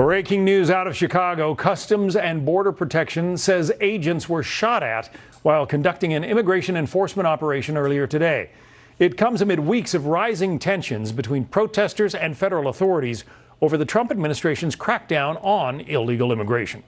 Breaking news out of Chicago. Customs and Border Protection says agents were shot at while conducting an immigration enforcement operation earlier today. It comes amid weeks of rising tensions between protesters and federal authorities over the Trump administration's crackdown on illegal immigration.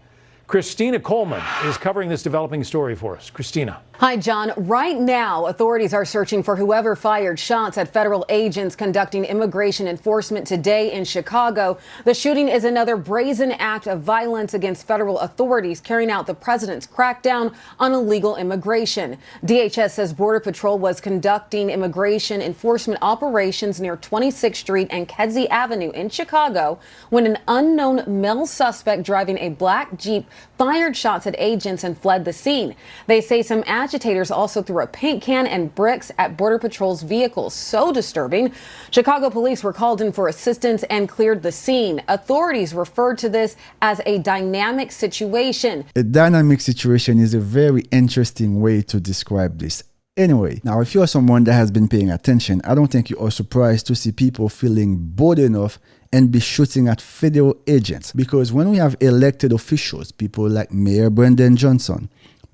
Christina Coleman is covering this developing story for us. Christina. Hi, John. Right now, authorities are searching for whoever fired shots at federal agents conducting immigration enforcement today in Chicago. The shooting is another brazen act of violence against federal authorities carrying out the president's crackdown on illegal immigration. DHS says Border Patrol was conducting immigration enforcement operations near 26th Street and Kedzie Avenue in Chicago when an unknown male suspect driving a black Jeep fired shots at agents and fled the scene. They say some agitators also threw a paint can and bricks at Border Patrol's vehicle. So disturbing. Chicago police were called in for assistance and cleared the scene. Authorities referred to this as a dynamic situation. A dynamic situation is a very interesting way to describe this. Anyway, now if you're someone that has been paying attention, I don't think you are surprised to see people feeling bold enough and be shooting at federal agents. Because when we have elected officials, people like Mayor Brandon Johnson,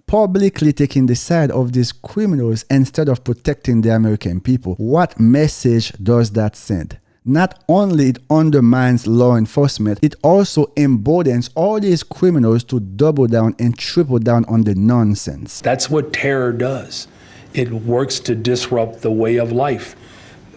publicly taking the side of these criminals instead of protecting the American people, what message does that send? Not only it undermines law enforcement, it also emboldens all these criminals to double down and triple down on the nonsense. That's what terror does. It works to disrupt the way of life.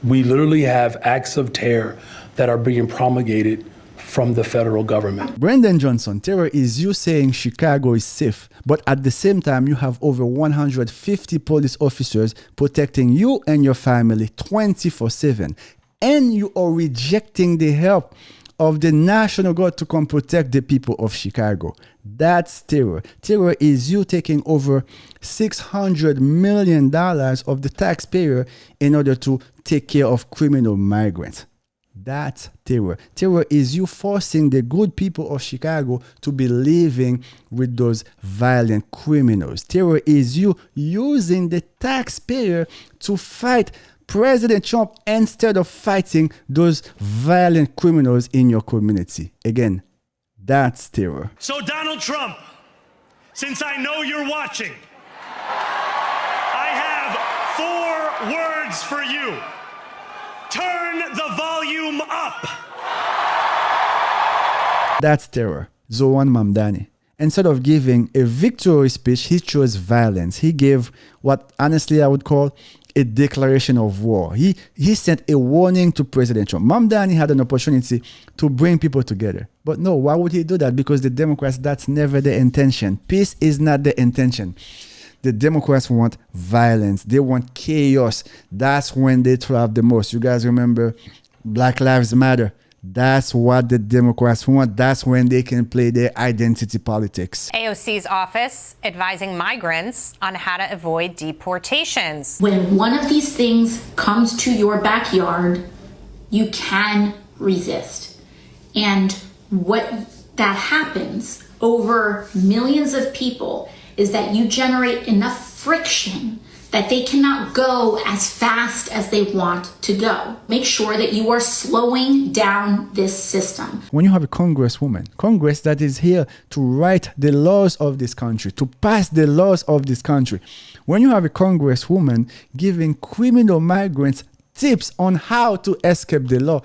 We literally have acts of terror that are being promulgated from the federal government. Brandon Johnson, terror is you saying Chicago is safe, but at the same time you have over 150 police officers protecting you and your family 24/7, and you are rejecting the help of the National Guard to come protect the people of Chicago. That's terror. Terror is you taking over $600 million of the taxpayer in order to take care of criminal migrants. That's terror. Terror is you forcing the good people of Chicago to be living with those violent criminals. Terror is you using the taxpayer to fight President Trump instead of fighting those violent criminals in your community. Again, that's terror. So Donald Trump, since I know you're watching, I have 4 words for you. Turn the volume up. That's terror. Zowan Mamdani. Instead of giving a victory speech, he chose violence. He gave what honestly I would call a declaration of war. He sent a warning to President Trump. Mamdani had an opportunity to bring people together. But no, why would he do that? Because the Democrats, that's never their intention. Peace is not their intention. The Democrats want violence. They want chaos. That's when they thrive the most. You guys remember Black Lives Matter? That's what the Democrats want. That's when they can play their identity politics. AOC's office advising migrants on how to avoid deportations. When one of these things comes to your backyard, you can resist. And what that happens over millions of people is that you generate enough friction that they cannot go as fast as they want to go. Make sure that you are slowing down this system. When you have a congresswoman, Congress that is here to write the laws of this country, to pass the laws of this country, when you have a congresswoman giving criminal migrants tips on how to escape the law,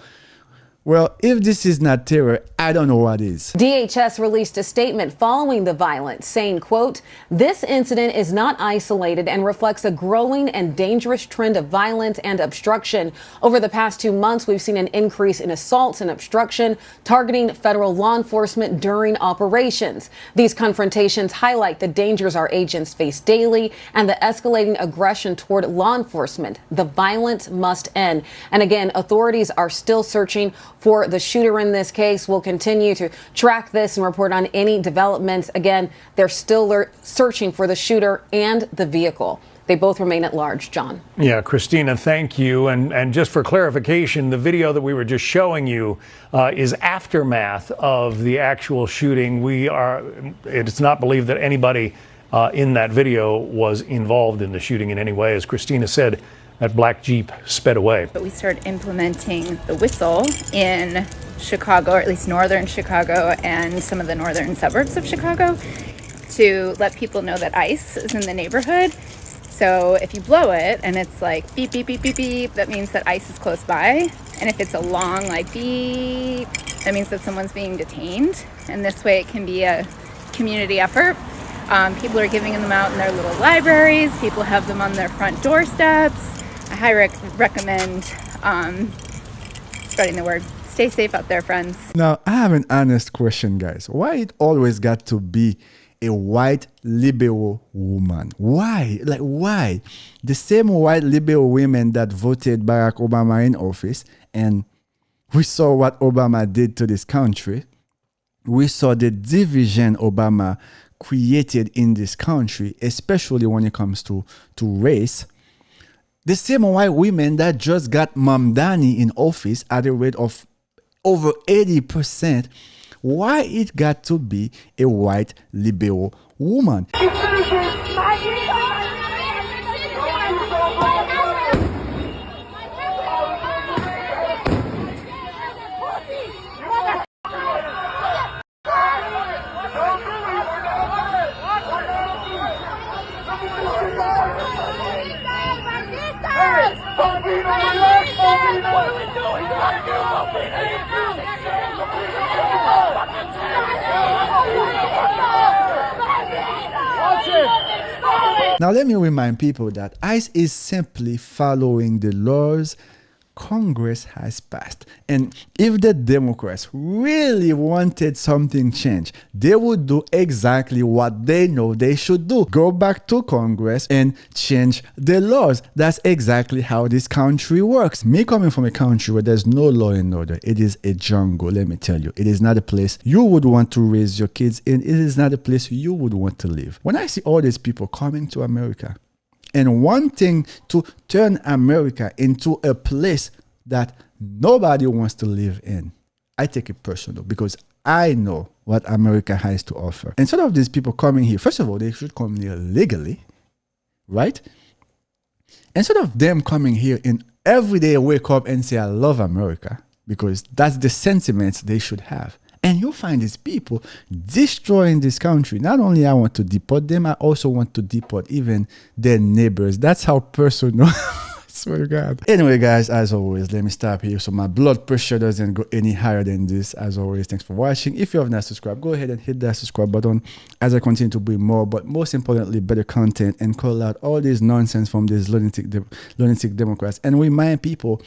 well, if this is not terror, I don't know what is. DHS released a statement following the violence saying, quote, "This incident is not isolated and reflects a growing and dangerous trend of violence and obstruction. Over the past 2 months, we've seen an increase in assaults and obstruction targeting federal law enforcement during operations. These confrontations highlight the dangers our agents face daily and the escalating aggression toward law enforcement. The violence must end." And again, authorities are still searching for the shooter in this case. We'll continue to track this and report on any developments. Again, they're still searching for the shooter and the vehicle. They both remain at large, John. Yeah, Christina, thank you. And just for clarification, the video that we were just showing you is aftermath of the actual shooting. It's not believed that anybody in that video was involved in the shooting in any way. As Christina said, that black Jeep sped away. But we started implementing the whistle in Chicago, or at least northern Chicago, and some of the northern suburbs of Chicago to let people know that ICE is in the neighborhood. So if you blow it and it's like beep, beep, beep, beep, beep, that means that ICE is close by. And if it's a long like beep, that means that someone's being detained. And this way it can be a community effort. People are giving them out in their little libraries. People have them on their front doorsteps. I highly recommend spreading the word. Stay safe out there, friends. Now, I have an honest question, guys. Why it always got to be a white liberal woman? Why? Like, why? The same white liberal women that voted Barack Obama in office, and we saw what Obama did to this country. We saw the division Obama created in this country, especially when it comes to race. The same white women that just got Mamdani in office at a rate of over 80%. Why it got to be a white liberal woman? Now, let me remind people that ICE is simply following the laws Congress has passed. And if the Democrats really wanted something changed, they would do exactly what they know they should do. Go back to Congress and change the laws. That's exactly how this country works. Me coming from a country where there's no law and order, it is a jungle, let me tell you. It is not a place you would want to raise your kids in. It is not a place you would want to live. When I see all these people coming to America and wanting to turn America into a place that nobody wants to live in, I take it personal because I know what America has to offer. Instead of these people coming here, first of all, they should come here legally, right? Instead of them coming here and every day wake up and say, I love America, because that's the sentiments they should have. And you'll find these people destroying this country. Not only I want to deport them, I also want to deport even their neighbors. That's how personal. I swear to God. Anyway, guys, as always, let me stop here so my blood pressure doesn't go any higher than this. As always, thanks for watching. If you have not subscribed, go ahead and hit that subscribe button as I continue to bring more, but most importantly, better content and call out all this nonsense from these lunatic Democrats and remind people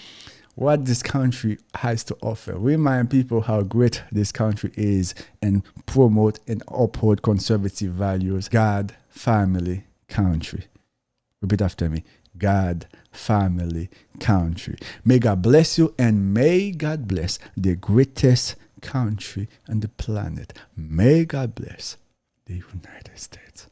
what this country has to offer. Remind people how great this country is and promote and uphold conservative values. God, family, country. Repeat after me. God, family, country. May God bless you and may God bless the greatest country on the planet. May God bless the United States.